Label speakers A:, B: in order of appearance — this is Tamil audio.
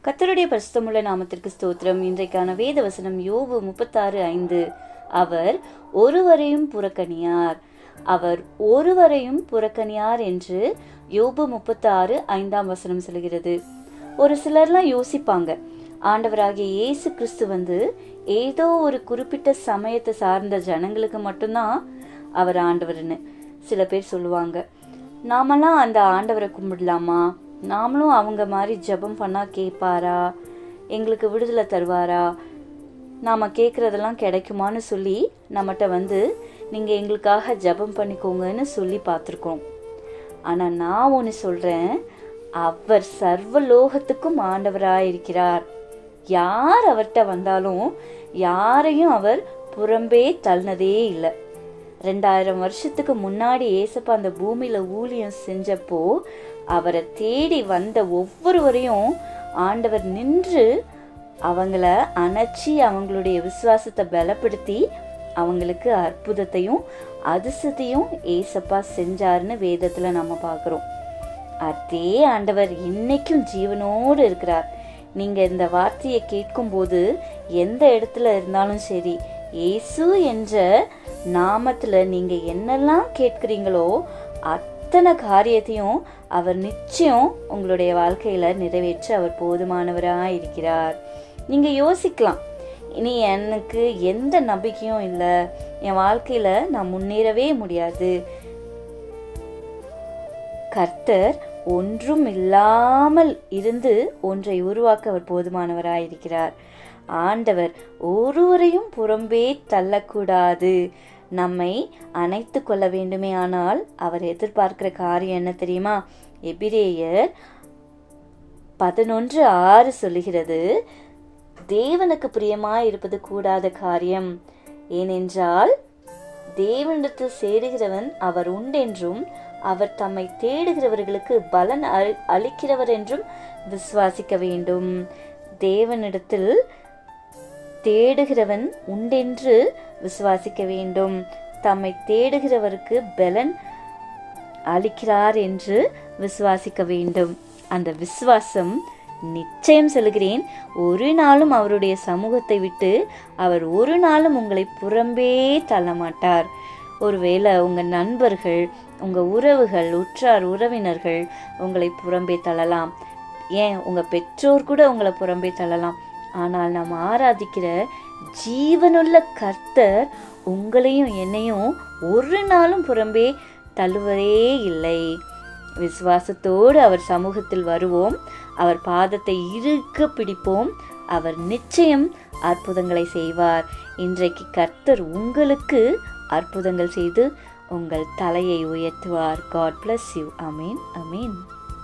A: கர்த்தருடைய பரிசுத்தமுள்ள நாமத்திற்கு ஸ்தோத்திரம். இன்றைக்கான வேத வசனம் யோபு 36:5. அவர் ஒருவரையும் புறக்கணியார், அவர் ஒருவரையும் புறக்கணியார் என்று யோபு 36:5 சொல்கிறது. ஒரு சிலர்லாம் யோசிப்பாங்க, ஆண்டவராகிய இயேசு கிறிஸ்து ஏதோ ஒரு குறிப்பிட்ட சமயத்தை சார்ந்த ஜனங்களுக்கு மட்டும்தான் அவர் ஆண்டவர்னு சில பேர் சொல்லுவாங்க. நாமெல்லாம் அந்த ஆண்டவரை கும்பிடலாமா? நாமளும் அவங்க மாதிரி ஜெபம் பண்ணால் கேட்பாரா? எங்களுக்கு விடுதலை தருவாரா? நாம் கேட்குறதெல்லாம் கிடைக்குமான்னு சொல்லி நம்மகிட்ட நீங்கள் எங்களுக்காக ஜெபம் பண்ணிக்கோங்கன்னு சொல்லி பார்த்துருக்கோம். ஆனால் நான் ஒன்று சொல்கிறேன், அவர் சர்வலோகத்துக்கும் ஆண்டவராக இருக்கிறார். யார் அவர்கிட்ட வந்தாலும் யாரையும் அவர் புறம்பே தள்ளினதே இல்லை. 2000 வருஷத்துக்கு முன்னாடி ஏசப்பா அந்த பூமியில் ஊழியம் செஞ்சப்போ அவரை தேடி வந்த ஒவ்வொருவரையும் ஆண்டவர் நின்று அவங்கள அணைச்சி அவங்களுடைய விசுவாசத்தை பலப்படுத்தி அவங்களுக்கு அற்புதத்தையும் அதிசயத்தையும் ஏசப்பா செஞ்சாருன்னு வேதத்தில் நம்ம பார்க்குறோம். அதே ஆண்டவர் இன்னைக்கும் ஜீவனோடு இருக்கிறார். நீங்கள் இந்த வார்த்தையை கேட்கும்போது எந்த இடத்துல இருந்தாலும் சரி, இயேசு என்ற நாமத்தில் நீங்கள் என்னெல்லாம் கேட்குறீங்களோ அத்தனை காரியத்தையும் அவர் நிச்சயம் உங்களுடைய வாழ்க்கையில் நிறைவேற்ற அவர் போதுமானவராக இருக்கிறார். நீங்கள் யோசிக்கலாம், இனி எனக்கு எந்த நம்பிக்கையும் இல்லை, என் வாழ்க்கையில் நான் முன்னேறவே முடியாது. கர்த்தர் ஒன்றும் இல்லாமல் இருந்து ஒன்றை உருவாக்க அவர் போதுமானவராயிருக்கிறார். ஆண்டவர் ஒருவரையும் புறம்பே தள்ளக்கூடாது, நம்மை அணைத்து கொள்ள வேண்டுமே. ஆனால் அவர் எதிர்பார்க்கிற காரியம் என்ன தெரியுமா? எபிரேயர் 11:6 சொல்லுகிறது, தேவனுக்கு பிரியமாய் இருப்பது கூடாத காரியம். ஏனென்றால் தேவனிடத்தில் சேருகிறவன் அவர் உண்டென்றும் அவர் தம்மை தேடுகிறவர்களுக்கு பலன் அளிக்கிறவர் என்றும் விசுவாசிக்க வேண்டும். தேவனிடத்தில் தேடுகிறவன் உண்டென்று விசுவாசிக்க வேண்டும். தம்மை தேடுகிறவருக்கு பலன் அளிக்கிறார் என்று விசுவாசிக்க வேண்டும். அந்த விசுவாசம் நிச்சயம் சொல்கிறேன், ஒரு நாளும் அவருடைய சமூகத்தை விட்டு அவர் ஒரு நாளும் உங்களை புறம்பே தள்ள மாட்டார். ஒருவேளை உங்கள் நண்பர்கள், உங்கள் உறவுகள், உற்றார் உறவினர்கள் உங்களை புறம்பே தள்ளலாம், ஏன் உங்கள் பெற்றோர் கூட உங்களை புறம்பே தள்ளலாம். ஆனால் நாம் ஆராதிக்கிற ஜீவனுள்ள கர்த்தர் உங்களையும் என்னையும் ஒரு நாளும் புறம்பே தள்ளுவதே இல்லை. விசுவாசத்தோடு அவர் சமூகத்தில் வருவோம், அவர் பாதத்தை இறுக்க பிடிப்போம், அவர் நிச்சயம் அற்புதங்களை செய்வார். இன்றைக்கு கர்த்தர் உங்களுக்கு அற்புதங்கள் செய்து உங்கள் தலையை உயர்த்துவார். God bless you. Amen. Amen.